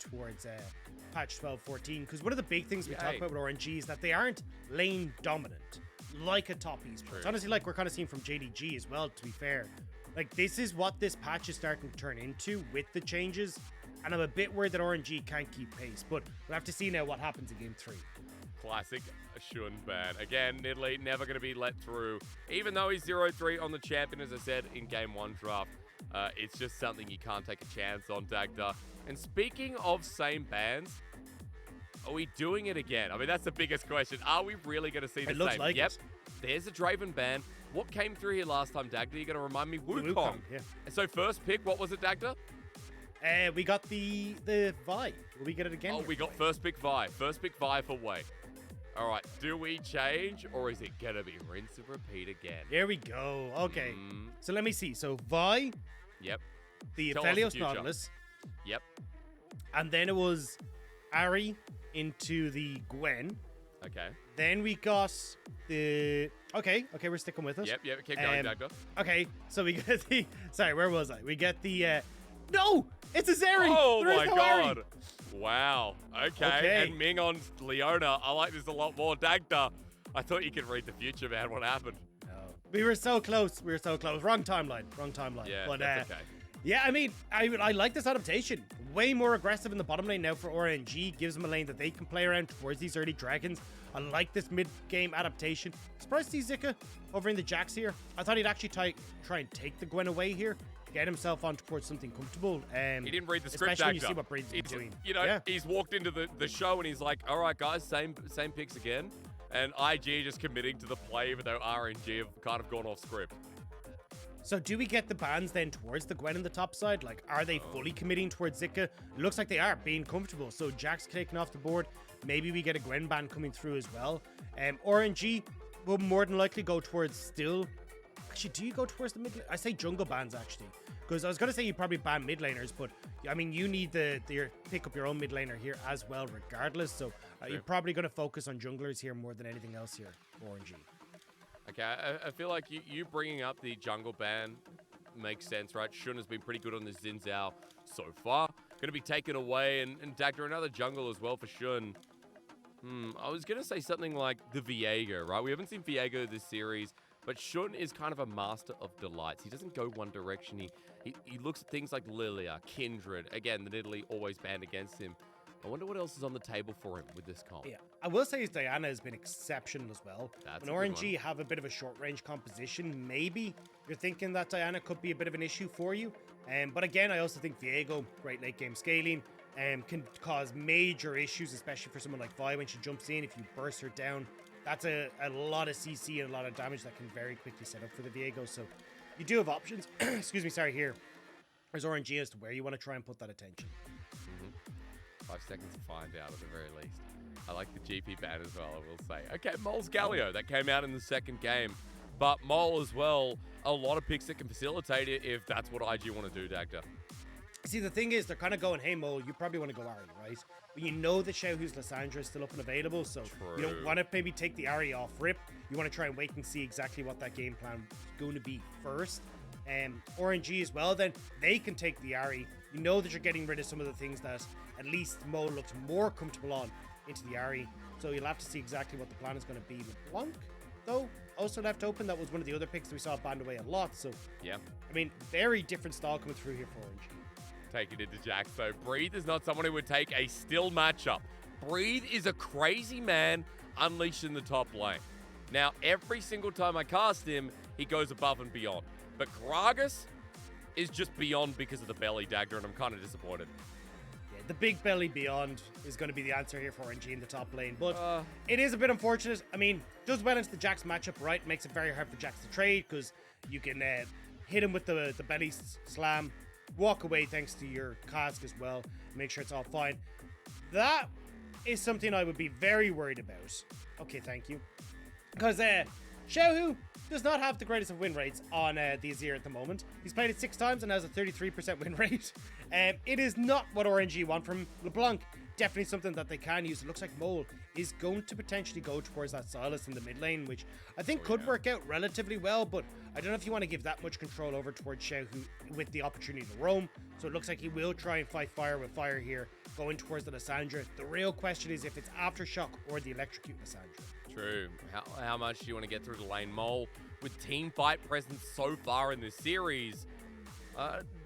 towards patch 12.14, because one of the big things we talk about with RNG is that they aren't lane dominant like a top esports. Honestly, like we're kind of seeing from JDG as well, to be fair. Like, this is what this patch is starting to turn into with the changes, and I'm a bit worried that RNG can't keep pace, but we'll have to see now what happens in Game 3. Classic Shun ban. Again, Nidalee never going to be let through. Even though he's 0-3 on the champion, as I said, in Game 1 draft. It's just something you can't take a chance on, Dagda. And speaking of same bans, are we doing it again? I mean, that's the biggest question. Are we really going to see the same? Looks like yep. it. There's a Draven ban. What came through here last time, Dagda? You're going to remind me? Wukong. Yeah. So first pick, what was it, Dagda? We got the Vi. Will we get it again? Oh, we got first pick Vi. First pick Vi for Wei. All right, do we change, or is it going to be rinse and repeat again? Here we go. Okay. So let me see. So Vi. Yep. The Tell Aphelios us the future. Nautilus. Yep. And then it was Ari into the Gwen. Okay. Then we got the... Okay, we're sticking with us. Yep, keep going, Dagda. Okay, so we get the... Sorry, where was I? We get the... No! It's a Zeri! Oh there my is no god! Ari. Wow. Okay. And Ming on Leona. I like this a lot more. Dagda, I thought you could read the future, man. What happened? No. We were so close. Wrong timeline. Yeah, but, that's okay. Yeah, I mean, I like this adaptation. Way more aggressive in the bottom lane now for RNG. Gives them a lane that they can play around towards these early dragons. I like this mid-game adaptation. Surprised to see Zika over in the Jax here. I thought he'd actually try and take the Gwen away here. Get himself on towards something comfortable. He didn't read the script, especially when you Dagda. see what Breed's been doing. You know, he's walked into the show and he's like, all right, guys, same picks again. And IG just committing to the play, even though RNG have kind of gone off script. So do we get the bans then towards the Gwen in the top side? Like, are they fully committing towards Zika? It looks like they are, being comfortable. So Jax taken off the board. Maybe we get a Gwen ban coming through as well. RNG will more than likely go towards still... Actually, do you go towards the mid lane? I say jungle bans, actually. Because I was going to say you probably ban mid laners, but, I mean, you need to pick up your own mid laner here as well, regardless. So you're probably going to focus on junglers here more than anything else here, RNG. Okay, I feel like you bringing up the jungle ban makes sense, right? Shun has been pretty good on the Xin Zhao so far. Going to be taken away, and Dagda another jungle as well for Shun. I was going to say something like the Viego, right? We haven't seen Viego this series, but Shun is kind of a master of delights. He doesn't go one direction. He looks at things like Lilia, Kindred. Again, the Nidalee always banned against him. I wonder what else is on the table for him with this comp. Yeah, I will say his Diana has been exceptional as well. That's when RNG have a bit of a short-range composition, maybe you're thinking that Diana could be a bit of an issue for you. But again, I also think Viego, great late-game scaling, can cause major issues, especially for someone like Vi when she jumps in. If you burst her down, that's a lot of CC and a lot of damage that can very quickly set up for the Viego. So you do have options. Excuse me, sorry, here. There's RNG as to where you want to try and put that attention. 5 seconds to find out at the very least. I like the GP ban as well, I will say. Okay, Mole's Galio. That came out in the second game. But Mole as well, a lot of picks that can facilitate it if that's what IG want to do, Dagda. See, the thing is, they're kind of going, hey, Mole, you probably want to go Ari, right? But you know that Xiaohu's Lissandra is still up and available, so you don't want to maybe take the Ari off rip. You want to try and wait and see exactly what that game plan is going to be first. RNG as well, then they can take the Ari. You know that you're getting rid of some of the things that at least Mo looks more comfortable on into the Ari. So you'll have to see exactly what the plan is going to be. LeBlanc, though, also left open. That was one of the other picks that we saw banned away a lot. So, yeah. I mean, very different style coming through here for RNG. Taking it to Jax. So Breathe is not someone who would take a still matchup. Breathe is a crazy man unleashed in the top lane. Now, every single time I cast him, he goes above and beyond. But Gragas is just beyond because of the belly, Dagda, and I'm kind of disappointed. Yeah, the big belly beyond is going to be the answer here for RNG in the top lane. But it is a bit unfortunate. I mean, does well into the Jax matchup, right? Makes it very hard for Jax to trade because you can hit him with the belly slam, walk away thanks to your cask as well, make sure it's all fine. That is something I would be very worried about. Okay, thank you. Because Xiaohu does not have the greatest of win rates on the Azir at the moment. He's played it 6 times and has a 33% win rate. It is not what RNG want from LeBlanc. Definitely something that they can use. It looks like Mole is going to potentially go towards that Silas in the mid lane, which I think could work out relatively well, but I don't know if you want to give that much control over towards Xiaohu with the opportunity to roam. So it looks like he will try and fight fire with fire here going towards the Lissandra. The real question is if it's Aftershock or the Electrocute Lissandra. True. How much do you want to get through the lane? Mole, with team fight presence so far in this series.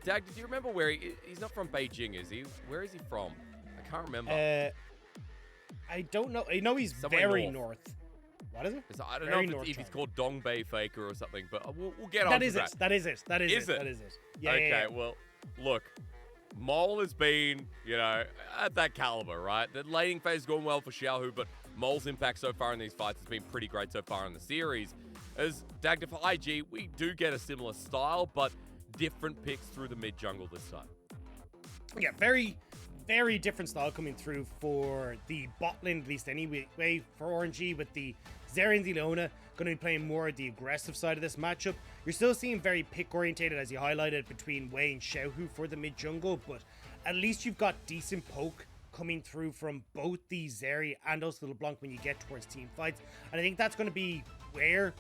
Dag, do you remember where he's not from Beijing, is he? Where is he from? I can't remember. I don't know. I know he's Somewhere very north. What is it? I don't know if it's called Dongbei Faker or something, but we'll get on that to is that. It. That is it. That is Is it. it? That is it. Yeah. Okay, yeah. Well, look, Mole has been, at that caliber, right? The laning phase has gone well for Xiaohu, but Mole's impact so far in these fights has been pretty great so far in the series. As Dagda for IG, we do get a similar style, but different picks through the mid jungle this time. Yeah, very, very different style coming through for the bot lane, at least anyway, for RNG, with the Zeri and the Leona going to be playing more the aggressive side of this matchup. You're still seeing very pick-orientated, as you highlighted, between Wei and Xiaohu for the mid jungle, but at least you've got decent poke coming through from both the Zeri and also the LeBlanc when you get towards team fights. And I think that's going to be where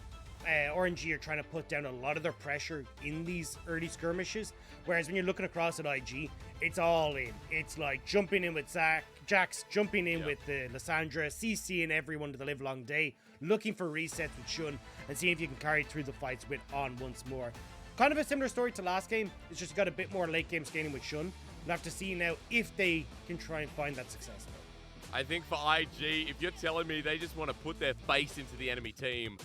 RNG are trying to put down a lot of their pressure in these early skirmishes, whereas when you're looking across at IG, it's all in. It's like jumping in with Jax, jumping in with the Lissandra, CCing everyone to the live long day, looking for resets with Shun, and seeing if you can carry through the fights with On once more. Kind of a similar story to last game. It's just got a bit more late game scaling with Shun. We'll have to see now if they can try and find that success. I think for IG, if you're telling me they just want to put their face into the enemy team,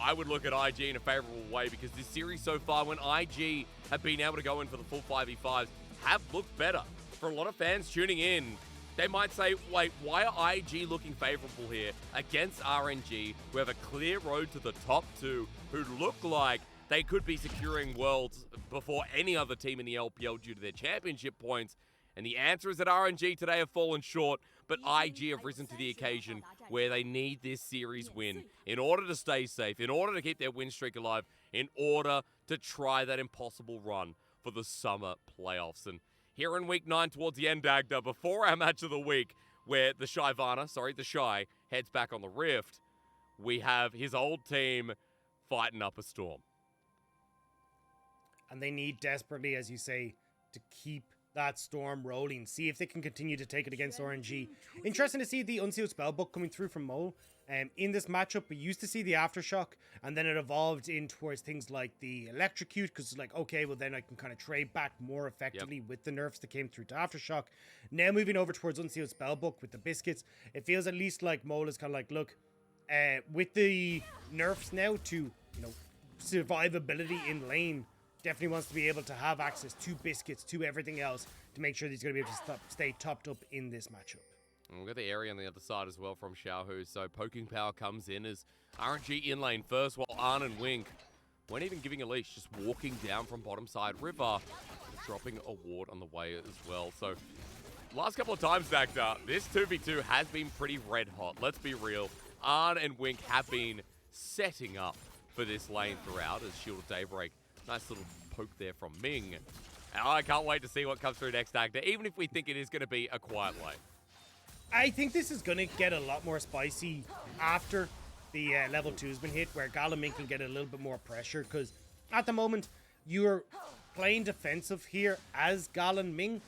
I would look at IG in a favorable way, because this series so far, when IG have been able to go in for the full 5v5s, have looked better. For a lot of fans tuning in, they might say, wait, why are IG looking favorable here against RNG, who have a clear road to the top two, who look like they could be securing worlds before any other team in the LPL due to their championship points? And the answer is that RNG today have fallen short, but IG have risen to the occasion where they need this series win in order to stay safe, in order to keep their win streak alive, in order to try that impossible run for the summer playoffs. And here in Week 9, towards the end, Dagda, before our match of the week, where the Shy heads back on the Rift, we have his old team fighting up a storm. And they need desperately, as you say, to keep that storm rolling. See if they can continue to take it against RNG. Interesting to see the Unsealed Spellbook coming through from Mole. In this matchup, we used to see the Aftershock, and then it evolved in towards things like the Electrocute, because it's like, okay, well then I can kind of trade back more effectively with the nerfs that came through to Aftershock. Now moving over towards Unsealed Spellbook with the Biscuits, it feels at least like Mole is kind of like, look, with the nerfs now to, survivability in lane, definitely wants to be able to have access to Biscuits, to everything else, to make sure that he's going to be able to stay topped up in this matchup. And we've got the area on the other side as well from Xiaohu, so poking power comes in as RNG in lane first, while Arn and Wink weren't even giving a leash, just walking down from bottom side river, dropping a ward on the way as well. So last couple of times, Dagda, this 2v2 has been pretty red hot. Let's be real. Arn and Wink have been setting up for this lane throughout as Shield of Daybreak. Nice little poke there from Ming. And I can't wait to see what comes through next, Dagda, even if we think it is going to be a quiet lane. I think this is going to get a lot more spicy after the level 2 has been hit, where Gal and Ming can get a little bit more pressure, because at the moment, you're playing defensive here as Gal and Ming,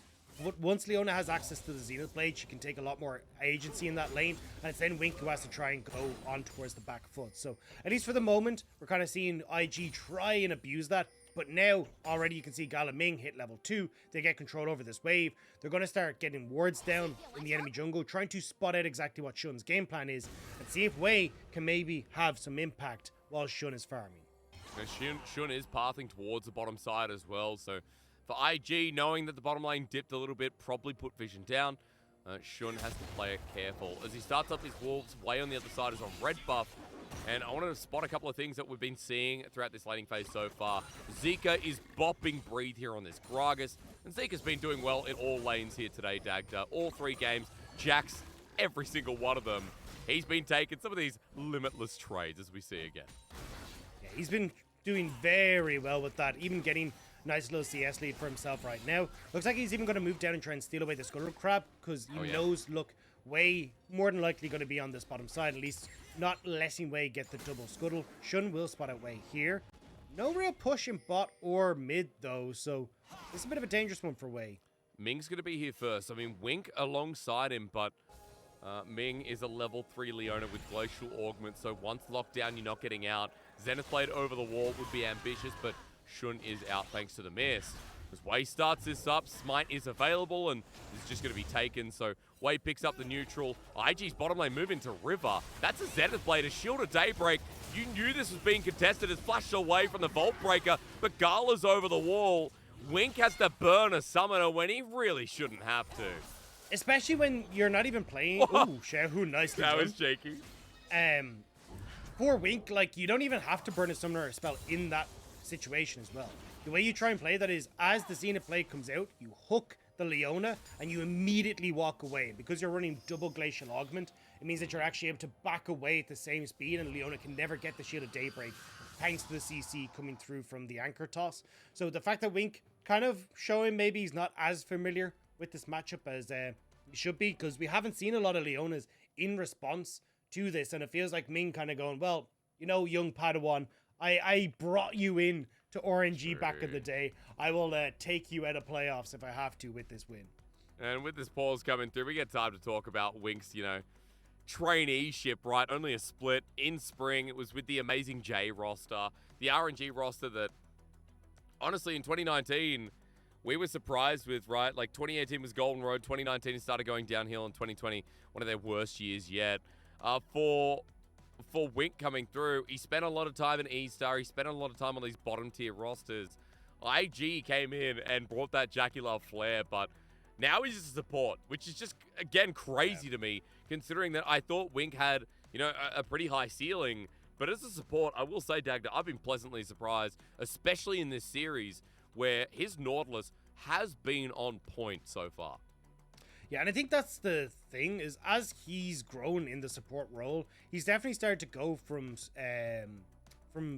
but once Leona has access to the Zenith Blade, she can take a lot more agency in that lane, and it's then Wink who has to try and go on towards the back foot. So, at least for the moment, we're kind of seeing IG try and abuse that. But now, already you can see Gal and Ming hit level 2. They get control over this wave. They're going to start getting wards down in the enemy jungle, trying to spot out exactly what Shun's game plan is, and see if Wei can maybe have some impact while Shun is farming. Now, Shun is pathing towards the bottom side as well, so for IG, knowing that the bottom lane dipped a little bit, probably put vision down. Shun has to play it careful. As he starts up his wolves, Wei on the other side is on red buff. And I wanted to spot a couple of things that we've been seeing throughout this laning phase so far. Zika is bopping Breathe here on this Gragas. And Zika's been doing well in all lanes here today, Dagda. All 3 games, Jax, every single one of them. He's been taking some of these limitless trades, as we see again. Yeah, he's been doing very well with that, even getting a nice little CS lead for himself right now. Looks like he's even going to move down and try and steal away the Scuttle Crab, because he knows, look, Wei more than likely going to be on this bottom side, at least not letting Wei get the double scuttle. Shun will spot out Wei here. No real push in bot or mid though, so it's a bit of a dangerous one for Wei. Ming's going to be here first. I mean, Wink alongside him, but Ming is a level 3 Leona with Glacial Augment, so once locked down, you're not getting out. Zenith Blade over the wall would be ambitious, but Shun is out thanks to the miss. As Wei starts this up, Smite is available, and it's just going to be taken, so Wei picks up the neutral. IG's bottom lane move into River. That's a Zenith Blade, a Shield of Daybreak. You knew this was being contested. It's flashed away from the Vault Breaker, but Gala's over the wall. Wink has to burn a summoner when he really shouldn't have to. Especially when you're not even playing. Ooh, Xiaohu, nicely done. That was shaky. For Wink, like, you don't even have to burn a summoner or spell in that situation as well. The way you try and play that is, as the Zenith Blade comes out, you hook the Leona and you immediately walk away. Because you're running double Glacial Augment, it means that you're actually able to back away at the same speed, and Leona can never get the Shield of Daybreak thanks to the CC coming through from the anchor toss. So the fact that Wink kind of showing maybe he's not as familiar with this matchup as he should be, because we haven't seen a lot of Leonas in response to this, and it feels like Ming kind of going, well, you know, young Padawan, I brought you in to RNG back in the day. I will take you out of playoffs if I have to with this win. And with this pause coming through, we get time to talk about Wink's, you know, traineeship, right? Only a split in spring. It was with the amazing J roster, the RNG roster that, honestly, in 2019, we were surprised with, right? Like, 2018 was Golden Road, 2019 started going downhill, and 2020, one of their worst years yet. For Wink coming through, he spent a lot of time in E-Star. He spent a lot of time on these bottom-tier rosters. IG came in and brought that Jackie Love flair, but now he's a support, which is just, again, crazy to me, considering that I thought Wink had, you know, a pretty high ceiling. But as a support, I will say, Dagda, I've been pleasantly surprised, especially in this series, where his Nautilus has been on point so far. Yeah, and I think that's the thing, is as he's grown in the support role, he's definitely started to go from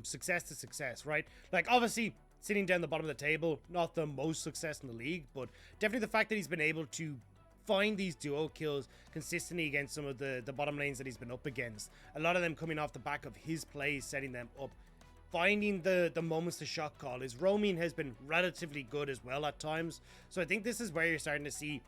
success to success, right? Like, obviously, sitting down the bottom of the table, not the most success in the league, but definitely the fact that he's been able to find these duo kills consistently against some of the bottom lanes that he's been up against. A lot of them coming off the back of his plays, setting them up. Finding the moments to shot call. His roaming has been relatively good as well at times. So I think this is where you're starting to see,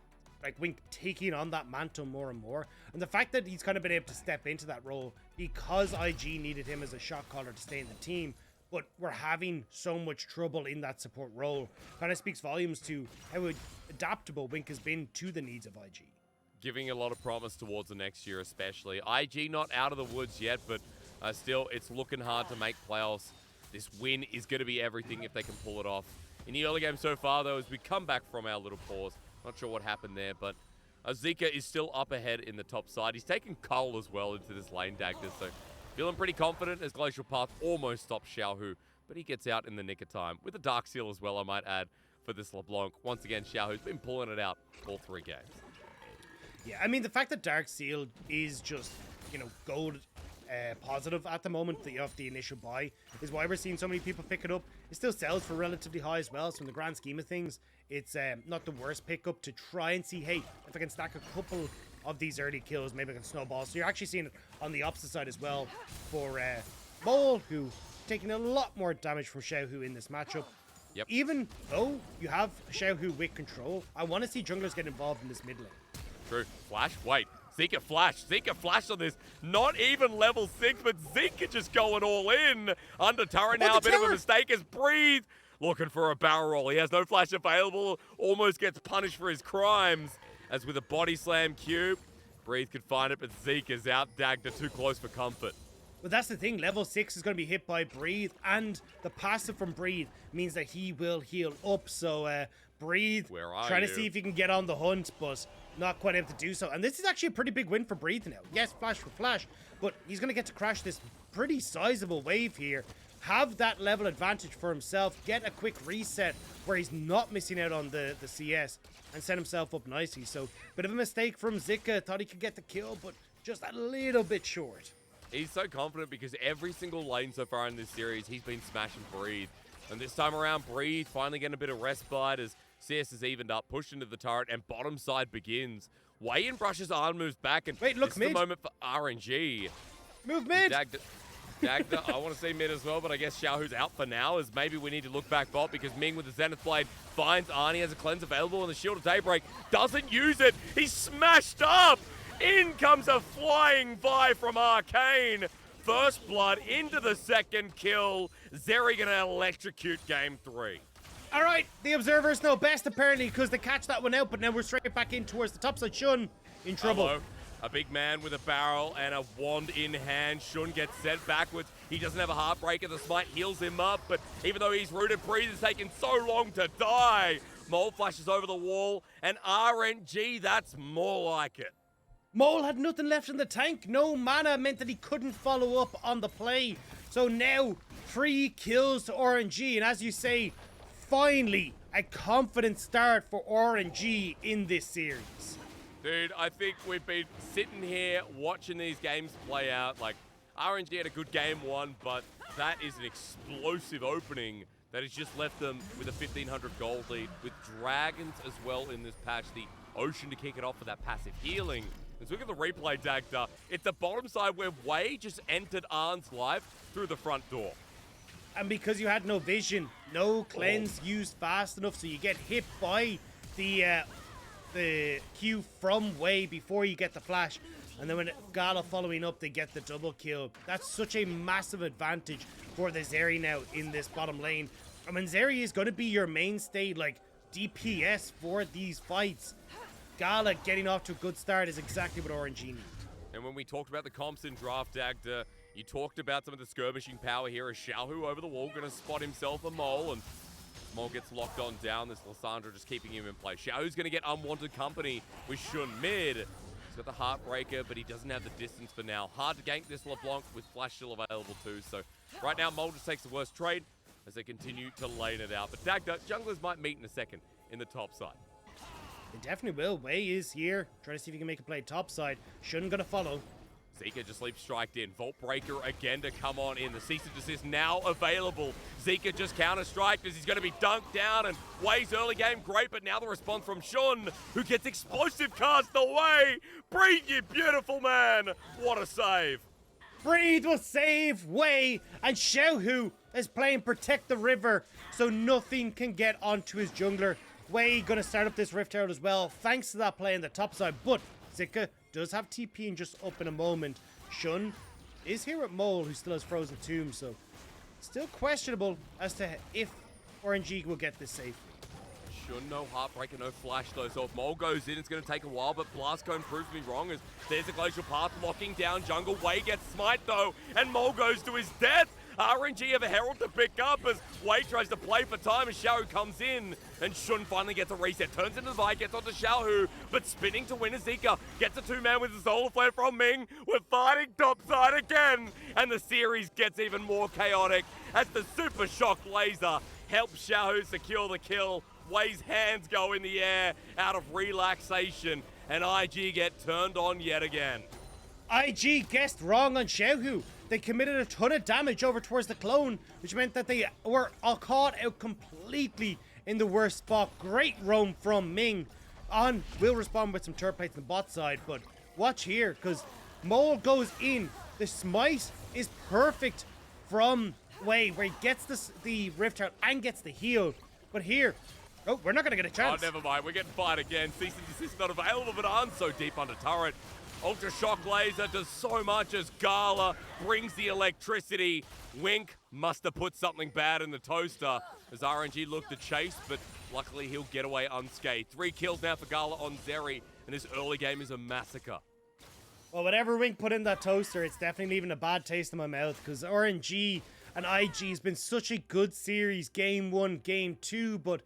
like, Wink taking on that mantle more and more. And the fact that he's kind of been able to step into that role because IG needed him as a shot caller to stay in the team, but we're having so much trouble in that support role, kind of speaks volumes to how adaptable Wink has been to the needs of IG. Giving a lot of promise towards the next year especially. IG not out of the woods yet, but still, it's looking hard to make playoffs. This win is going to be everything if they can pull it off. In the early game so far, though, as we come back from our little pause, not sure what happened there, but Zika is still up ahead in the top side. He's taken Cole as well into this lane, Dagda, so feeling pretty confident as Glacial Path almost stops Xiaohu, but he gets out in the nick of time. With a Dark Seal as well, I might add, for this LeBlanc. Once again, Xiaohu's been pulling it out all 3 games. Yeah, I mean, the fact that Dark Seal is just, you know, gold positive at the moment of the initial buy is why we're seeing so many people pick it up. It still sells for relatively high as well, so in the grand scheme of things, it's not the worst pickup to try and see, hey, if I can stack a couple of these early kills, maybe I can snowball. So you're actually seeing it on the opposite side as well for Mole, who taking a lot more damage from Xiaohu in this matchup. Yep. Even though you have Xiaohu with control, I want to see junglers get involved in this mid lane. True. Flash? Wait. Zika flash. Zika flash on this. Not even level 6, but Zika just going all in. Under turret now. A bit of a mistake as Breathe looking for a barrel roll. He has no flash available. Almost gets punished for his crimes. As with a body slam cube, Breathe could find it, but Zika's out. Dagda too close for comfort. But that's the thing. Level 6 is going to be hit by Breathe, and the passive from Breathe means that he will heal up. So Breathe trying to see if he can get on the hunt, but not quite able to do so. And this is actually a pretty big win for Breathe now. Yes, flash for flash, but he's going to get to crash this pretty sizable wave here, have that level advantage for himself, get a quick reset where he's not missing out on the CS, and set himself up nicely. So bit of a mistake from Zika. Thought he could get the kill, but just a little bit short. He's so confident because every single lane so far in this series, he's been smashing Breathe. And this time around, Breathe finally getting a bit of respite as CS is evened up, pushed into the turret, and bottom side begins. Wei in brushes arm moves back, and wait, look, this is the moment for RNG. Move mid! Dagda, I want to see mid as well, but I guess Xiaohu's out for now, as maybe we need to look back bot because Ming with the Zenith Blade finds Arnie as a cleanse available, and the Shield of Daybreak doesn't use it. He's smashed up! In comes a flying Vi from Arcane. First blood into the second kill. Zeri gonna electrocute game 3. All right, the observers know best apparently because they catch that one out, but now we're straight back in towards the top side. Shun in trouble. Hello. A big man with a barrel and a wand in hand. Shun gets sent backwards. He doesn't have a Heartbreaker. The smite heals him up, but even though he's rooted, Breeze is taking so long to die. Mole flashes over the wall, and RNG, that's more like it. Mole had nothing left in the tank. No mana meant that he couldn't follow up on the play. So now 3 kills to RNG, and as you say, finally a confident start for RNG in this series. Dude, I think we've been sitting here watching these games play out. Like, RNG had a good game 1, but that is an explosive opening that has just left them with a 1,500 gold lead, with Dragons as well in this patch, the Ocean to kick it off for that passive healing. Let's look at the replay, Dagda. It's the bottom side where Wei just entered Arn's life through the front door. And because you had no vision, no cleanse used fast enough, so you get hit by the Q from Wei before you get the flash. And then when Gala following up, they get the double kill. That's such a massive advantage for the Zeri now in this bottom lane. I mean, Zeri is going to be your mainstay, like, DPS for these fights. Gala getting off to a good start is exactly what RNG need. And when we talked about the comps in draft, Dagda, you talked about some of the skirmishing power here as Xiaohu over the wall, going to spot himself a Mole, and Mole gets locked on down. This Lissandra just keeping him in play. Xiaohu's going to get unwanted company with Shun mid. He's got the Heartbreaker, but he doesn't have the distance for now. Hard to gank this LeBlanc with Flash still available too. So right now, Mole just takes the worst trade as they continue to lane it out. But Dagda, junglers might meet in a second in the top side. They definitely will. Wei is here. Trying to see if he can make a play top side. Shun gonna follow. Zika just leaps striked in. Vault Breaker again to come on in. The cease and desist now available. Zika just counter-striked as he's going to be dunked down. And Wei's early game great, but now the response from Shun, who gets explosive cast away. Breathe, you beautiful man. What a save. Breathe will save Wei, and Xiaohu is playing Protect the River, so nothing can get onto his jungler. Wei gonna start up this Rift Herald as well, thanks to that play in the top side, but Zika does have TP and just up in a moment. Shun is here with Mole, who still has Frozen Tomb, so still questionable as to if RNG will get this safely. Shun, no Heartbreaker, no Flash though, so if Mole goes in, it's going to take a while, but Blast Cone proves me wrong as there's a Glacial Path locking down jungle. Wei gets smite though, and Mole goes to his death. RNG have a Herald to pick up as Wei tries to play for time as Xiaohu comes in, and Shun finally gets a reset, turns into the Vi, gets onto Xiaohu, but spinning to win as Zika gets a 2-man with the Solar Flare from Ming. We're fighting topside again, and the series gets even more chaotic as the Super Shock Laser helps Xiaohu secure the kill. Wei's hands go in the air out of relaxation, and IG get turned on yet again. IG guessed wrong on Xiaohu. They committed a ton of damage over towards the clone, which meant that they were all caught out completely in the worst spot. Great roam from Ming. On will respond with some turret plates on the bot side, but watch here, because Mole goes in. The smite is perfect from Wei, where he gets the Rift out and gets the heal. But here, oh, we're not going to get a chance. Oh, never mind. We're getting fired again. Cease and desist not available, but Arn's so deep under turret. Ultra Shock Laser does so much as Gala brings the electricity. Wink must have put something bad in the toaster as RNG looked to chase, but luckily he'll get away unscathed. 3 kills now for Gala on Zeri, and this early game is a massacre. Well, whatever Wink put in that toaster, it's definitely leaving a bad taste in my mouth, because RNG and IG has been such a good series. Game 1, Game 2, but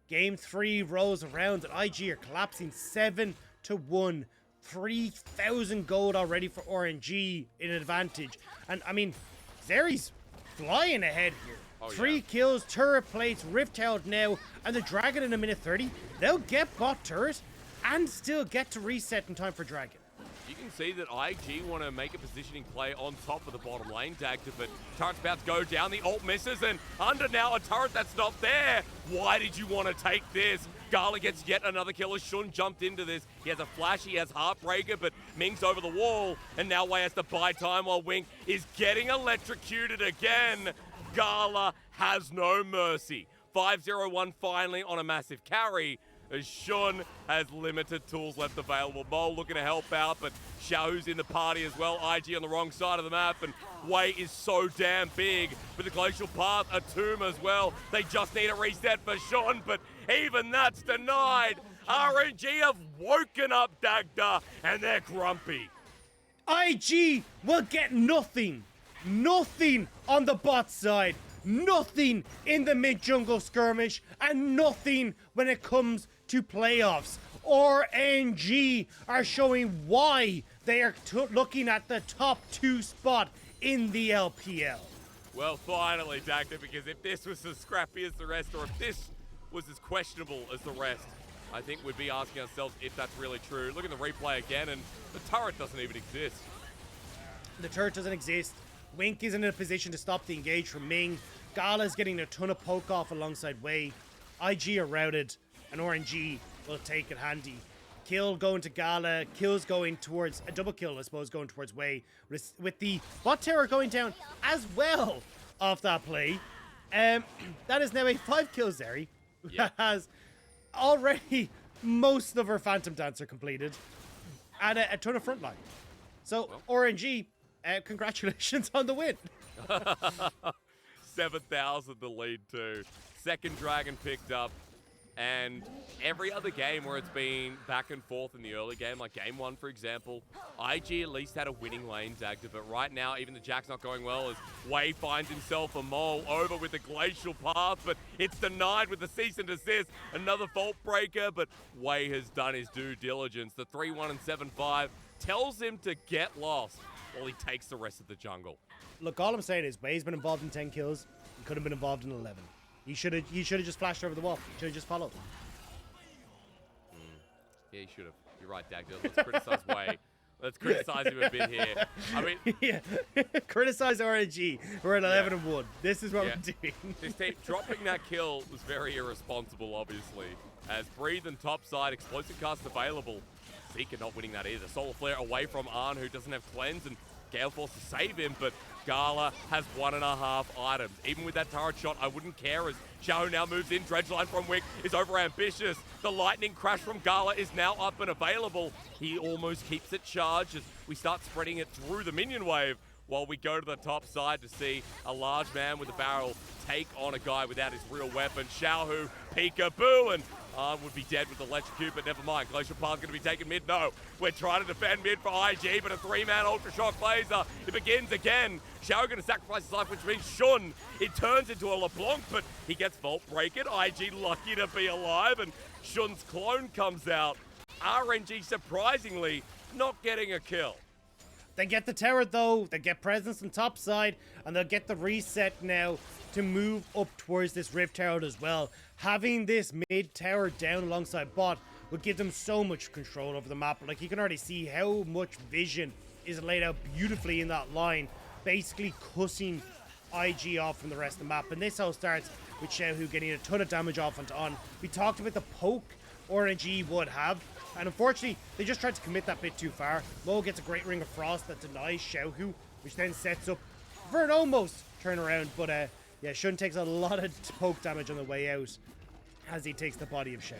Game 3 rolls around and IG are collapsing 7-1. 3,000 gold already for RNG in advantage. And I mean, Zeri's flying ahead here. Oh, 3 kills, turret plates, Rift Herald now, and the Dragon in a minute 30. They'll get bot turret and still get to reset in time for Dragon. You can see that IG want to make a positioning play on top of the bottom lane, Dagda, but turret's about to go down. The ult misses, and under now a turret that's not there. Why did you want to take this? Gala gets yet another kill as Shun jumped into this. He has a flash, he has Heartbreaker, but Ming's over the wall, and now Wei has to buy time while Wink is getting electrocuted again. Gala has no mercy. 5-0-1 finally on a massive carry, as Shun has limited tools left available. Mole looking to help out, but Xiaohu's in the party as well. IG on the wrong side of the map, and Wei is so damn big. With the Glacial Path, a tomb as well. They just need a reset for Shun, but even that's denied. RNG have woken up Dagda, and they're grumpy. IG will get nothing. Nothing on the bot side. Nothing in the mid-jungle skirmish, and nothing when it comes to playoffs. RNG are showing why they are looking at the top 2 spot in the LPL. Well, finally, Dagda, because if this was as scrappy as the rest, or if this was as questionable as the rest, I think we'd be asking ourselves if that's really true. Look at the replay again, and the turret doesn't even exist. The turret doesn't exist. Wink isn't in a position to stop the engage from Ming. Gala's getting a ton of poke off alongside Wei. IG are routed, and RNG will take it handy. Kill going to Gala, kills going towards a double kill, I suppose, going towards Wei, with the bot tower going down as well off that play. That is now a 5 kill Zeri, who has already most of her Phantom Dancer completed, and a ton of frontline. So RNG, congratulations on the win. 7,000 the lead too. Second dragon picked up, and every other game where it's been back and forth in the early game, like game 1 for example, IG at least had a winning lane, Dagda, but right now even the Jack's not going well as Wei finds himself a Mole over with the Glacial Path, but it's denied with the cease and desist. Another Vault Breaker, but Wei has done his due diligence. The 3-1 and 7-5 tells him to get lost while he takes the rest of the jungle. Look, all I'm saying is Wei's been involved in 10 kills. He could have been involved in 11. He should have just flashed over the wall. Should have just followed. Yeah, he should have. You're right, Dagda. Let's criticize Wei. Let's criticize him a bit here. I mean, yeah, criticize RNG. We're at 11 and 1. This is what we're doing. This team dropping that kill was very irresponsible, obviously. As Breathe and topside, explosive cast available. Zeke not winning that either. Solar Flare away from Arn, who doesn't have cleanse, and Gale forced to save him, but Gala has 1.5 items. Even with that turret shot, I wouldn't care as Xiao now moves in. Dredgeline from Wick is over ambitious. The lightning crash from Gala is now up and available. He almost keeps it charged as we start spreading it through the minion wave while we go to the top side to see a large man with a barrel take on a guy without his real weapon. Xiaohu, peekaboo, and would be dead with the electrocute, but never mind. Glacial Path's going to be taken mid. No, we're trying to defend mid for IG, but a 3-man Ultra Shock laser. It begins again. Xiao going to sacrifice his life, which means Shun. It turns into a LeBlanc, but he gets Vault Breaker. IG lucky to be alive, and Shun's clone comes out. RNG surprisingly not getting a kill. They get the tower though, they get presence on top side, and they'll get the reset now to move up towards this Rift Tower as well. Having this mid tower down alongside bot would give them so much control over the map. Like, you can already see how much vision is laid out beautifully in that line, basically cutting IG off from the rest of the map. And this all starts with Xiaohu getting a ton of damage off onto On. We talked about the poke RNG would have, and unfortunately they just tried to commit that bit too far. Mo gets a great Ring of Frost that denies Xiaohu, which then sets up for an almost turnaround, but yeah, Shun takes a lot of poke damage on the way out as he takes the body of Xiao.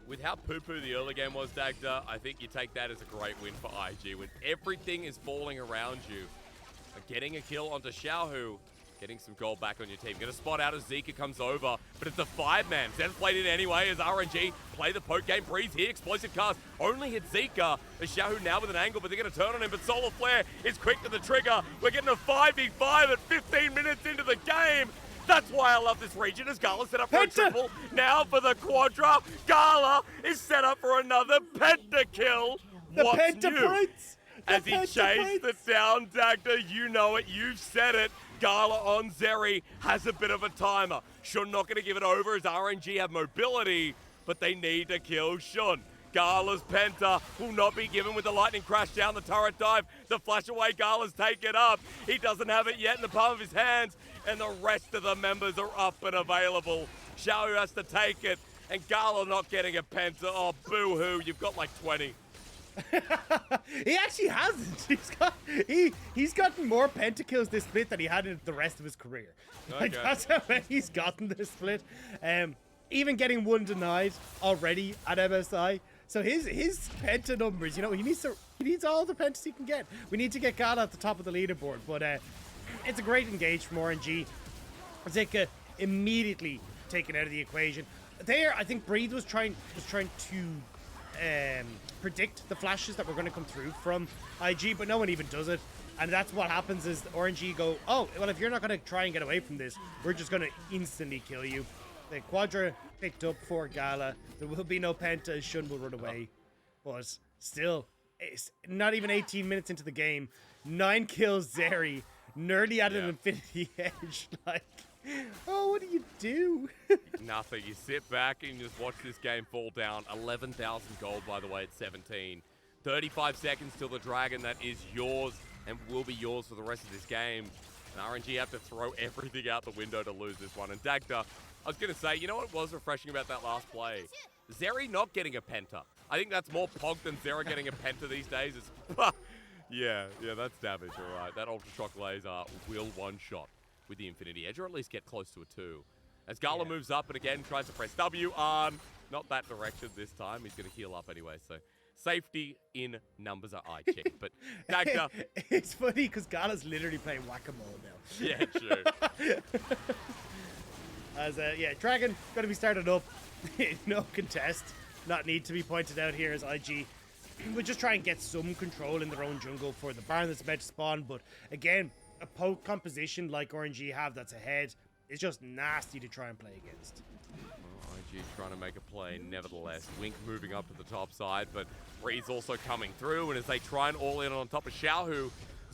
With how poo-poo the early game was, Dagda, I think you take that as a great win for IG. When everything is falling around you, getting a kill onto Xiaohu, getting some gold back on your team. Gonna spot out as Zika comes over, but it's a 5-man. Zen's played in anyway as RNG play the poke game. Breeze here, explosive cast, only hit Zika. As Xiaohu now with an angle, but they're gonna turn on him, but Solar Flare is quick to the trigger. We're getting a 5v5 at 15 minutes into the game. That's why I love this region, as Gala set up for a triple. Now for the quadra, Gala is set up for another pentakill. The What's Penta new? Prince! As he chased it down, Dagda, you know it, you've said it. Gala on Zeri has a bit of a timer. Shun not going to give it over as RNG have mobility, but they need to kill Shun. Gala's Penta will not be given with the lightning crash down the turret dive. The flash away, Gala's take it up. He doesn't have it yet in the palm of his hands, and the rest of the members are up and available. Xiao has to take it, and Gala not getting a penta. Oh, boo-hoo, you've got like 20. He actually hasn't. He's gotten more pentakills this split than he had in the rest of his career. Like, Okay. that's how many he's gotten this split. Even getting one denied already at MSI. So his penta numbers, you know, he needs all the pentas he can get. We need to get Gala at the top of the leaderboard, but it's a great engage from RNG. Zika immediately taken out of the equation. There, I think Breathe was trying to predict the flashes that were going to come through from IG, but no one even does it. And that's what happens is the RNG go, oh, well, if you're not going to try and get away from this, we're just going to instantly kill you. The Quadra picked up for Gala. There will be no penta. Shun will run away. But still, it's not even 18 minutes into the game. 9 kills, Zeri. Nearly at an infinity edge. Like, oh, what do you do? Nothing. You sit back and you just watch this game fall down. 11,000 gold, by the way, at 17. 35 seconds till the dragon that is yours and will be yours for the rest of this game. And RNG have to throw everything out the window to lose this one. And Dagda, I was going to say, you know what was refreshing about that last play? Zeri not getting a penta. I think that's more Pog than Zera getting a penta these days. Yeah, that's damage, all right. That Ultra Shock Laser will one-shot with the Infinity Edge, or at least get close to a 2. As Gala moves up and again tries to press W on, not that direction this time. He's going to heal up anyway, so safety in numbers are eye check. But Dagda. It's funny because Gala's literally playing whack-a-mole now. Yeah, true. As Dragon going to be started up. No contest. Not need to be pointed out here as IG would just try and get some control in their own jungle for the Baron that's about to spawn. But again, a poke composition like RNG have that's ahead is just nasty to try and play against. Well, IG trying to make a play nevertheless. Wink moving up to the top side, but Breeze also coming through. And as they try and all in on top of Xiaohu,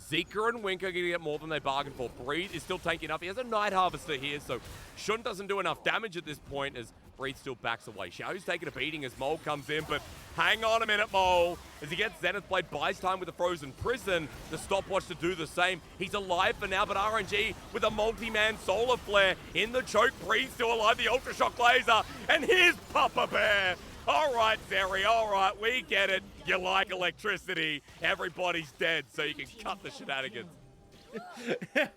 Zika and Wink are going to get more than they bargained for. Breed is still tanking enough. He has a Night Harvester here, so Shun doesn't do enough damage at this point as Breed still backs away. Xiaohu's taking a beating as Mole comes in, but hang on a minute, Mole. As he gets Zenith Blade, buys time with the Frozen Prison. The stopwatch to do the same. He's alive for now, but RNG with a multi-man Solar Flare in the choke. Breed still alive, the Ultra Shock Laser, and here's Papa Bear. All right, Zeri, all right, we get it. You like electricity. Everybody's dead, so you can cut the shenanigans.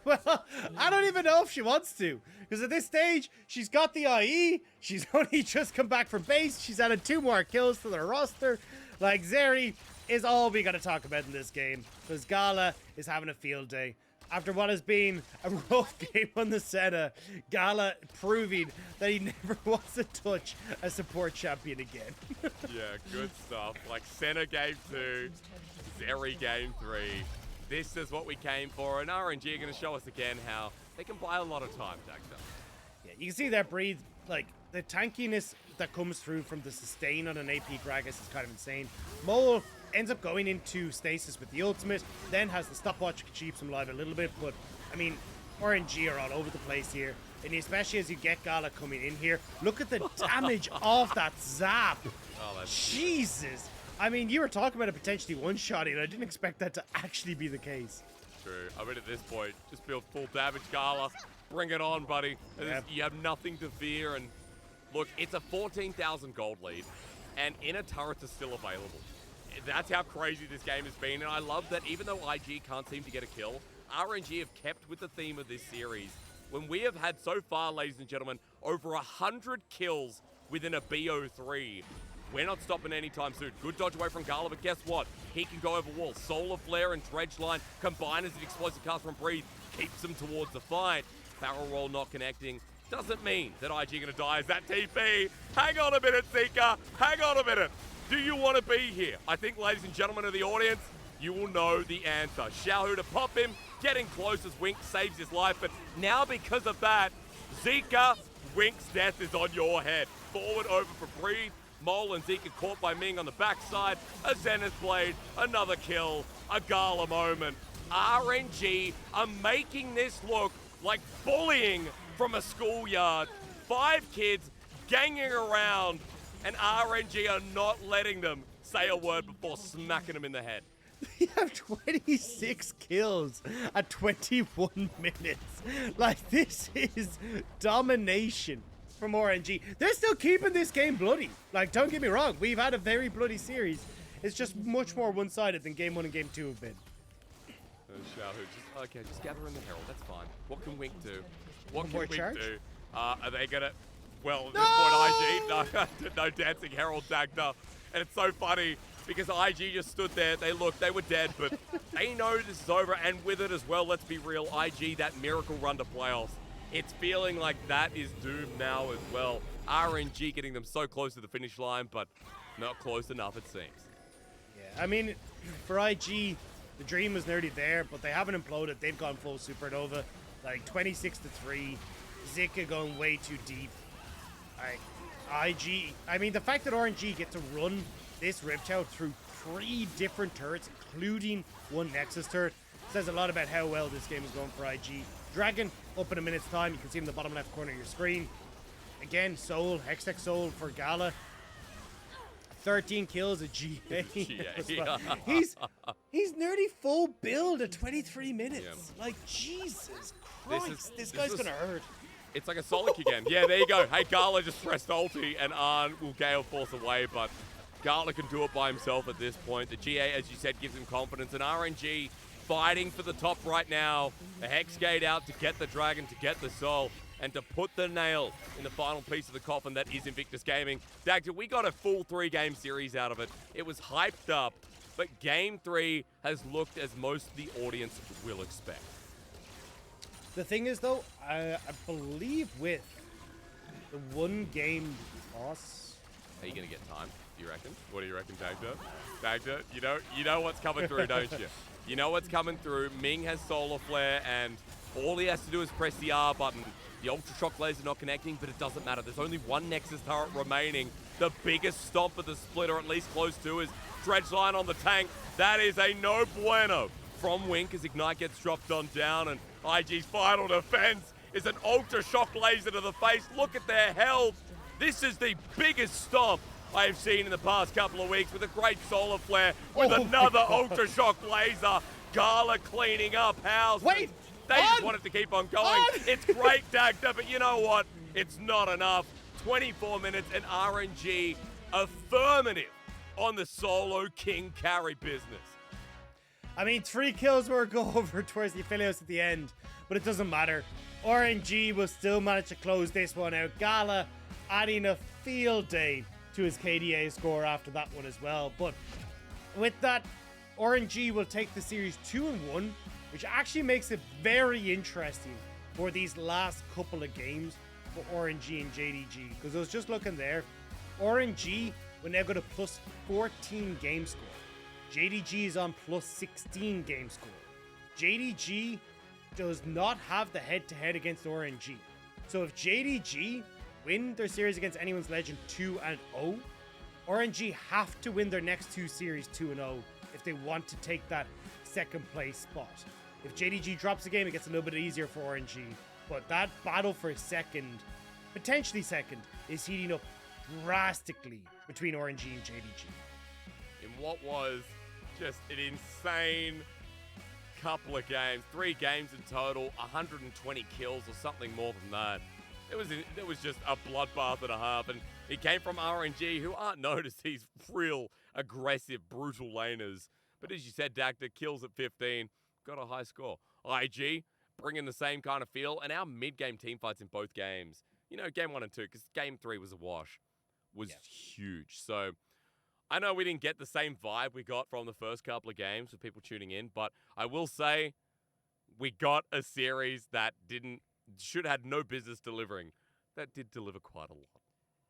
Well, I don't even know if she wants to. Because at this stage, she's got the IE. She's only just come back from base. She's added 2 more kills to their roster. Like, Zeri is all we got to talk about in this game. Because Gala is having a field day. After what has been a rough game on the Senna, Gala proving that he never wants to touch a support champion again. Yeah, good stuff. Like Senna Game 2, Zeri Game 3. This is what we came for, and RNG are going to show us again how they can buy a lot of time, Dagda. Yeah, you can see that Breathe, like, the tankiness that comes through from the sustain on an AP Gragas is kind of insane. Mole ends up going into stasis with the ultimate, then has the stopwatch to keep him alive a little bit, but, I mean, RNG are all over the place here, and especially as you get Gala coming in here. Look at the damage of that zap. Oh, Jesus. I mean, you were talking about a potentially one-shotting, and I didn't expect that to actually be the case. True. I mean, at this point, just feel full damage, Gala. Bring it on, buddy. Yeah. You have nothing to fear, and look, it's a 14,000 gold lead, and inner turrets are still available. That's how crazy this game has been, and I love that even though IG can't seem to get a kill, RNG have kept with the theme of this series. When we have had so far, ladies and gentlemen, over 100 kills within a BO3, we're not stopping anytime soon. Good dodge away from Gala, but guess what? He can go over walls. Solar Flare and Dredge Line combine as an explosive cast from Breathe. Keeps him towards the fight. Barrel roll not connecting. Doesn't mean that IG going to die as that TP. Hang on a minute, Zika. Hang on a minute. Do you want to be here? I think, ladies and gentlemen of the audience, you will know the answer. Xiaohu to pop him, getting close as Wink saves his life, but now because of that, Zika, Wink's death is on your head. Forward over for Breathe. Mole and Zika caught by Ming on the backside. A Zenith Blade, another kill, a Gala moment. RNG are making this look like bullying from a schoolyard. 5 kids ganging around, and RNG are not letting them say a word before smacking them in the head. You have 26 kills at 21 minutes. Like, this is domination. from RNG. They're still keeping this game bloody. Like, don't get me wrong. We've had a very bloody series. It's just much more one-sided than Game 1 and Game 2 have been. Just gather in the Herald. That's fine. What can Wink do? What can Wink do? Are they gonna? Well, at this point, IG no dancing Herald Dagda, and it's so funny because IG just stood there. They looked, they were dead, but they know this is over, and with it as well. Let's be real, IG, that miracle run to playoffs. It's feeling like that is doomed now as well. RNG getting them so close to the finish line, but not close enough, it seems. Yeah, I mean, for IG, the dream was nearly there, but they haven't imploded. They've gone full supernova, like 26-3. Zika going way too deep. IG, I mean, the fact that RNG get to run this Riptide through 3 different turrets, including 1 Nexus turret, says a lot about how well this game is going for IG. Dragon, up in a minute's time. You can see him in the bottom left corner of your screen. Again, Soul, Hextech Soul for Gala. 13 kills at GA. He's nearly full build at 23 minutes. Yeah. Like, Jesus Christ, this guy's gonna hurt. It's like a Solic again. Yeah, there you go. Hey, Gala just pressed ulti, and Arn will Gale Force away, but Gala can do it by himself at this point. The GA, as you said, gives him confidence, and RNG fighting for the top right now. The Hex Gate out to get the Dragon, to get the Soul, and to put the nail in the final piece of the coffin that is Invictus Gaming. Dagda, we got a full 3-game series out of it. It was hyped up, but Game 3 has looked as most of the audience will expect. The thing is, though, I believe with the 1-game loss... Are you going to get time, do you reckon? What do you reckon, Dagda? Dagda, you know what's coming through, don't you? You know what's coming through. Ming has Solar Flare, and all he has to do is press the R button. The Ultra Shock laser not connecting, but it doesn't matter. There's only 1 Nexus turret remaining. The biggest stomp of the split, or at least close to, is Dredge Line on the tank. That is a no bueno from Wink as Ignite gets dropped on down, and IG's final defense is an Ultra Shock laser to the face. Look at their health. This is the biggest stomp I have seen in the past couple of weeks, with a great Solar Flare, with another Ultra Shock laser. Gala cleaning up house. Wait! They just wanted to keep on going. It's great, Dagda, but you know what? It's not enough. 24 minutes and RNG affirmative on the solo King carry business. I mean, 3 kills were a go over towards the Aphelios at the end, but it doesn't matter. RNG will still manage to close this one out. Gala adding a field day to his KDA score after that one as well. But with that, RNG will take the series 2-1, which actually makes it very interesting for these last couple of games for RNG and JDG. Because I was just looking there, RNG will now go to plus 14 game score. JDG is on plus 16 game score. JDG does not have the head-to-head against RNG. So if JDG win their series against anyone's Legend 2-0, RNG have to win their next 2 series 2-0 if they want to take that second place spot. If JDG drops a game, it gets a little bit easier for RNG. But that battle for second, potentially second, is heating up drastically between RNG and JDG. In what was just an insane couple of games, 3 games in total, 120 kills or something more than that. It was just a bloodbath and a half, and it came from RNG, who aren't known as these real aggressive, brutal laners. But as you said, Dagda kills at 15, got a high score. IG bringing the same kind of feel, and our mid-game team fights in both games. You know, game 1 and 2, because game 3 was a wash, was huge. So I know we didn't get the same vibe we got from the first couple of games with people tuning in, but I will say we got a series that should have had no business delivering. That did deliver quite a lot.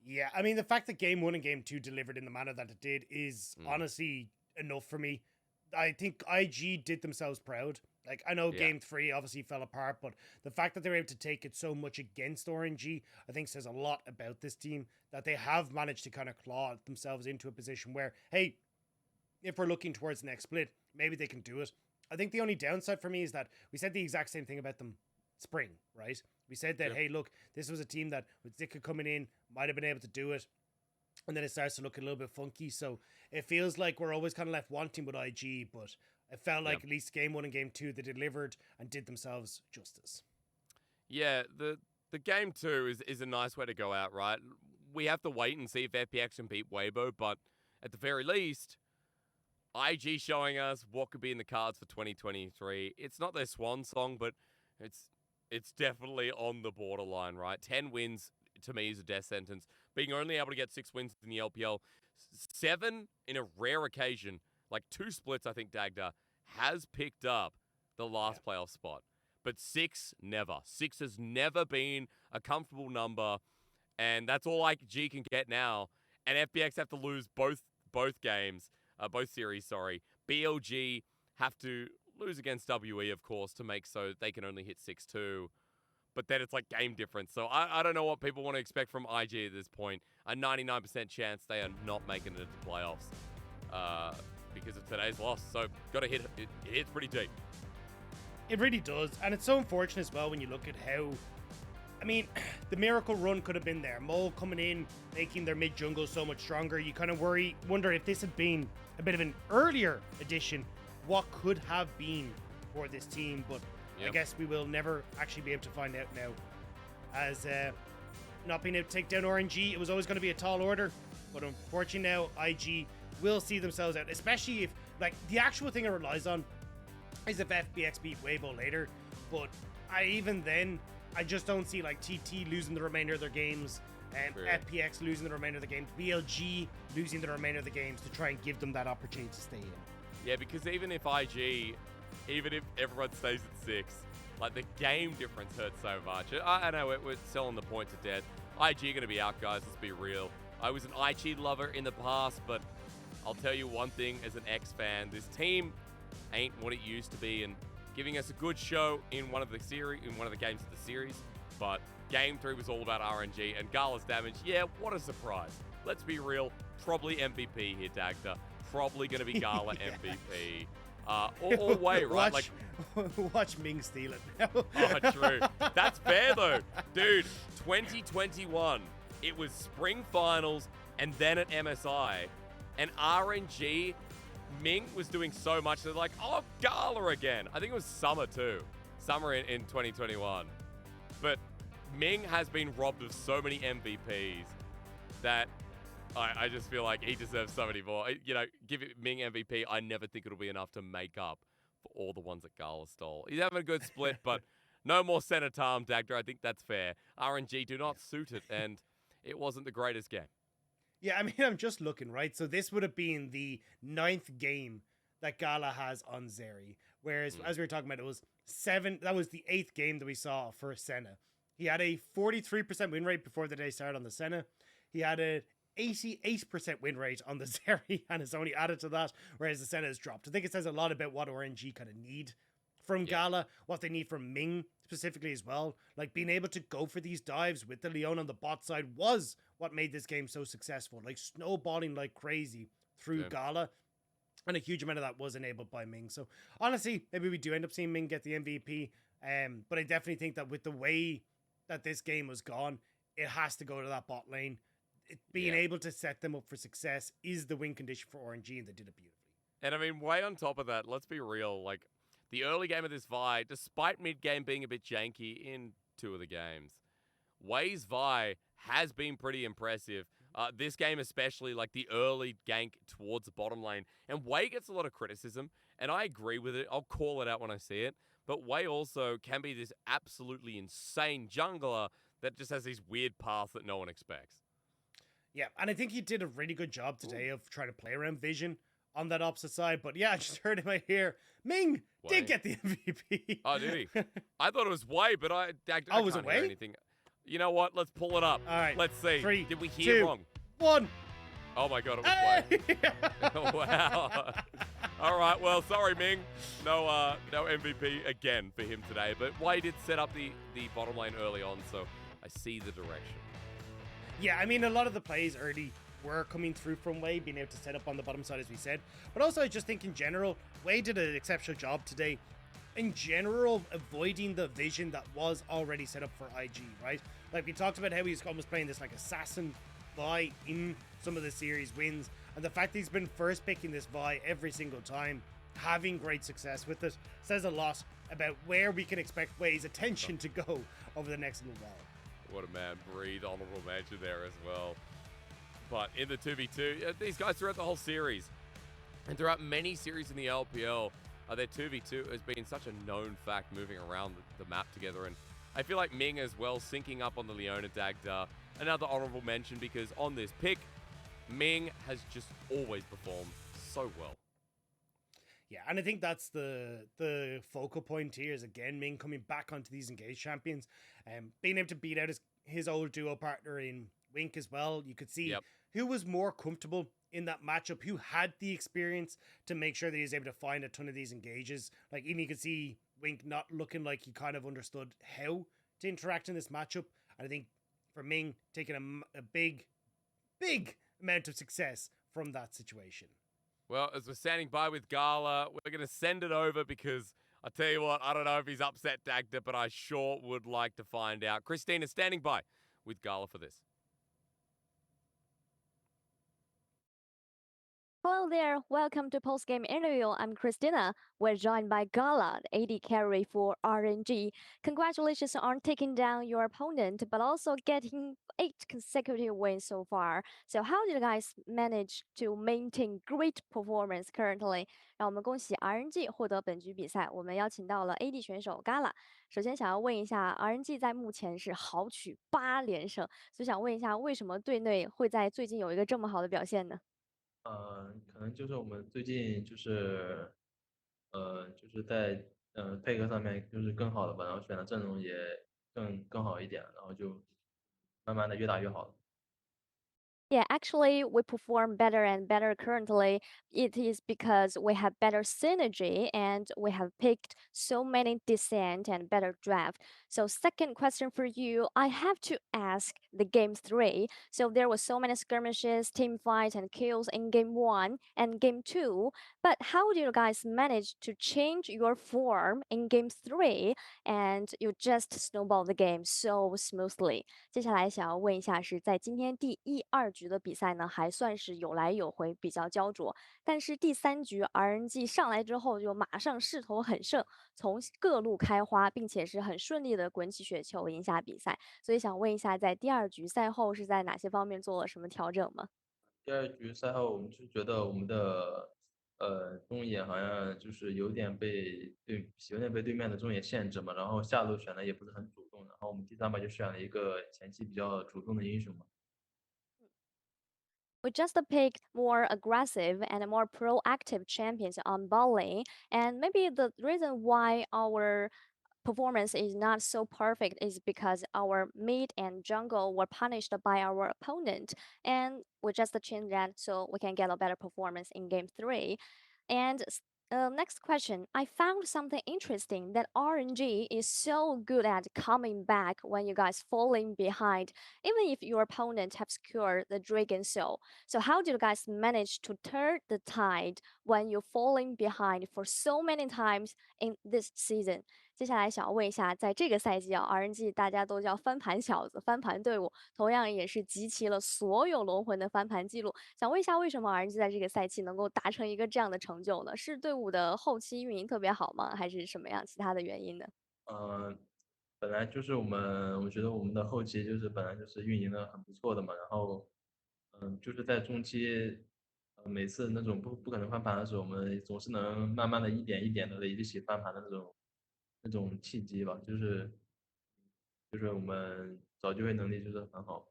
Yeah, I mean, the fact that game 1 and game 2 delivered in the manner that it did is honestly enough for me. I think IG did themselves proud. Like, I know game 3 obviously fell apart, but the fact that they were able to take it so much against RNG, I think says a lot about this team, that they have managed to kind of claw themselves into a position where, hey, if we're looking towards the next split, maybe they can do it. I think the only downside for me is that we said the exact same thing about them spring, right? We said that, hey, look, this was a team that with Zika coming in, might have been able to do it. And then it starts to look a little bit funky. So it feels like we're always kind of left wanting with IG, but it felt like at least game 1 and game 2, they delivered and did themselves justice. Yeah, the the game 2 is a nice way to go out, right? We have to wait and see if FPX can beat Weibo, but at the very least, IG showing us what could be in the cards for 2023. It's not their swan song, but it's definitely on the borderline, right? 10 wins to me is a death sentence. Being only able to get 6 wins in the LPL, 7 in a rare occasion, like 2 splits, I think Dagda has picked up the last playoff spot. But 6, never. 6 has never been a comfortable number, and that's all IG can get now. And FPX have to lose both games, both series, sorry. BLG have to lose against WE, of course, to make so they can only hit 6-2. But then it's like game difference. So I don't know what people want to expect from IG at this point. A 99% chance they are not making it into playoffs because of today's loss. So got to hit it. It hits pretty deep. It really does. And it's so unfortunate as well when you look at how, I mean, the miracle run could have been there. Mole coming in, making their mid jungle so much stronger. You kind of wonder if this had been a bit of an earlier addition, what could have been for this team. But I guess we will never actually be able to find out now. As not being able to take down RNG, it was always going to be a tall order. But unfortunately now, IG will see themselves out. Especially if, like, the actual thing it relies on is if FPX beat Weibo later. But even then, I just don't see, like, TT losing the remainder of their games and FPX losing the remainder of the games, BLG losing the remainder of the games to try and give them that opportunity to stay in. Yeah, because even if everyone stays at 6, like, the game difference hurts so much. I know we're selling the point to death. IG are going to be out, guys. Let's be real. I was an IG lover in the past, but I'll tell you one thing as an X fan. This team ain't what it used to be, and giving us a good show in one of the games of the series. But Game 3 was all about RNG, and Gala's damage, yeah, what a surprise. Let's be real. Probably MVP here, Dagda. Probably going to be Gala MVP. All way, right? Watch Ming steal it now. Oh, true. That's fair, though. Dude, 2021, it was spring finals and then at MSI. And RNG, Ming was doing so much. They're like, oh, Gala again. I think it was summer, too. Summer in 2021. But Ming has been robbed of so many MVPs that I just feel like he deserves so many more. You know, give it Ming MVP. I never think it'll be enough to make up for all the ones that Gala stole. He's having a good split, but no more center Tom Dagda. I think that's fair. RNG do not suit it, and it wasn't the greatest game. Yeah, I mean, I'm just looking, right? So this would have been the 9th game that Gala has on Zeri. Whereas, as we were talking about, it was 7. That was the 8th game that we saw for Senna. He had a 43% win rate before the day started on the Senna. He had a 88% win rate on the Zeri, and it's only added to that, whereas the Senna has dropped. I think it says a lot about what RNG kind of need from Gala, what they need from Ming specifically as well. Like, being able to go for these dives with the Leon on the bot side was what made this game so successful. Like, snowballing like crazy through Gala, and a huge amount of that was enabled by Ming. So, honestly, maybe we do end up seeing Ming get the MVP, but I definitely think that with the way that this game was gone, it has to go to that bot lane. Being able to set them up for success is the win condition for RNG, and they did it beautifully. And I mean, way on top of that, let's be real, like, the early game of this Vi, despite mid-game being a bit janky in 2 of the games, Wei's Vi has been pretty impressive. This game especially, like the early gank towards the bottom lane. And Wei gets a lot of criticism, and I agree with it. I'll call it out when I see it. But Wei also can be this absolutely insane jungler that just has these weird paths that no one expects. Yeah, and I think he did a really good job today of trying to play around Vision on that opposite side. But yeah, I just heard in my ear, Ming did get the MVP. Oh, did he? I thought it was Wei, but I can't hear anything. You know what? Let's pull it up. All right. Let's see. 3, did we hear 2, wrong? 1. Oh my God, it was Wei. Wow. All right, well, sorry, Ming. No MVP again for him today. But Wei did set up the bottom lane early on, so I see the direction. Yeah, I mean, a lot of the plays early were coming through from Wei, being able to set up on the bottom side, as we said. But also, I just think in general, Wei did an exceptional job today. In general, avoiding the vision that was already set up for IG, right? Like, we talked about how he's almost playing this, like, assassin Vi in some of the series wins. And the fact that he's been first picking this Vi every single time, having great success with it, says a lot about where we can expect Wei's attention to go over the next little while. What a man. Breathe honorable mention there as well. But in the 2v2, these guys throughout the whole series and throughout many series in the LPL, their 2v2 has been such a known fact moving around the map together. And I feel like Ming as well, syncing up on the Leona Dagda, another honorable mention because on this pick, Ming has just always performed so well. Yeah, and I think that's the focal point here is again Ming coming back onto these engaged champions and being able to beat out his old duo partner in Wink as well. You could see who was more comfortable in that matchup, who had the experience to make sure that he was able to find a ton of these engages. Like even you could see Wink not looking like he kind of understood how to interact in this matchup. And I think for Ming taking a big amount of success from that situation. Well, as we're standing by with Gala, we're going to send it over because I tell you what, I don't know if he's upset Dagda, but I sure would like to find out. Christina standing by with Gala for this. Hello there, welcome to Post Game Interview. I'm Christina. We're joined by Gala, the AD carry for RNG. Congratulations on taking down your opponent, but also getting 8 consecutive wins so far. So how did you guys manage to maintain great performance currently? 让我们恭喜 RNG 获得本局比赛。我们邀请到了 AD 选手 Gala。首先想要问一下，RNG 在目前是豪取8连胜，所以想问一下，为什么队内会在最近有一个这么好的表现呢？可能就是我们最近就是在配合上面就是更好了吧，然后选的阵容也更好一点，然后就慢慢的越打越好了。Yeah, actually, we perform better and better currently. It is because we have better synergy and we have picked so many decent and better draft. So, second question for you, I have to ask the game 3. So there was so many skirmishes, team fights, and kills in game 1 and game 2. But how do you guys manage to change your form in game 3 and you just snowball the game so smoothly? 接下来想要问一下，是在今天第一、二局的比赛呢，还算是有来有回，比较焦灼。但是第三局 RNG 上来之后，就马上势头很盛，从各路开花，并且是很顺利的滚起雪球，赢下比赛。所以想问一下，在第二局赛后是在哪些方面做了什么调整吗？第二局赛后，我们就觉得我们的中野好像就是有点被对面的中野限制嘛，然后下路选的也不是很主动，然后我们第三把就选了一个前期比较主动的英雄嘛。We just picked more aggressive and more proactive champions on bowling, and maybe the reason why our performance is not so perfect is because our mid and jungle were punished by our opponent, and we just changed that so we can get a better performance in game 3. And next question, I found something interesting that RNG is so good at coming back when you guys falling behind, even if your opponent have secured the Dragon Soul. So how do you guys manage to turn the tide when you're falling behind for so many times in this season? 接下来想要问一下，在这个赛季啊，RNG 大家都叫翻盘小子、翻盘队伍，同样也是集齐了所有龙魂的翻盘记录。想问一下，为什么 RNG 在这个赛季能够达成一个这样的成就呢？是队伍的后期运营特别好吗？还是什么样其他的原因呢？本来就是我觉得我们的后期就是本来就是运营的很不错的嘛，然后就是在中期，每次那种不可能翻盘的时候，我们总是能慢慢的一点一点的一起翻盘的那种契机吧，就是我们找机会能力就是很好。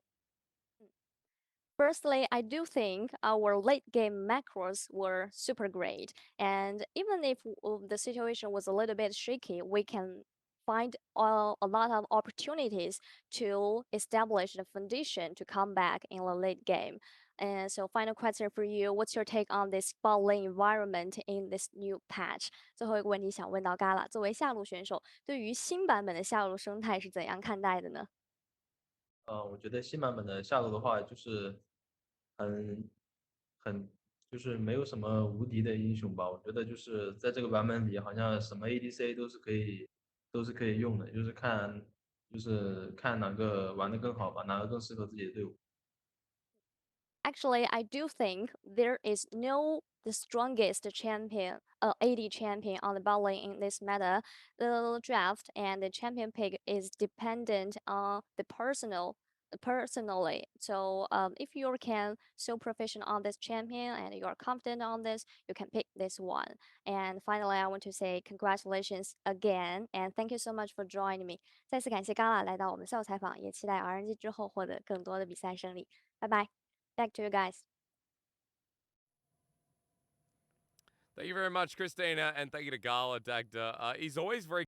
Firstly, I do think our late game macros were super great. And even if the situation was a little bit shaky, we can find a lot of opportunities to establish the foundation to come back in the late game. And so, final question for you: What's your take on this bot lane environment in this new patch? 最后一个问题想问到 Gala，作为下路选手，对于新版本的下路生态是怎样看待的呢？我觉得新版本的下路的话，就是很很就是没有什么无敌的英雄吧。我觉得就是在这个版本里，好像什么 ADC 都是可以用的，就是看哪个玩的更好吧，哪个更适合自己的队伍。Actually, I do think there is no the strongest champion, AD champion on the bot lane in this meta. The draft and the champion pick is dependent on the personally. So if you can so proficient on this champion and you're confident on this, you can pick this one. And finally, I want to say congratulations again and thank you so much for joining me. 再次感谢 Gala 来到我们校采访，也期待 RNG 之后获得更多的比赛胜利。拜拜，back to you guys. Thank you very much, Christina, and thank you to Gala Dagda. He's always very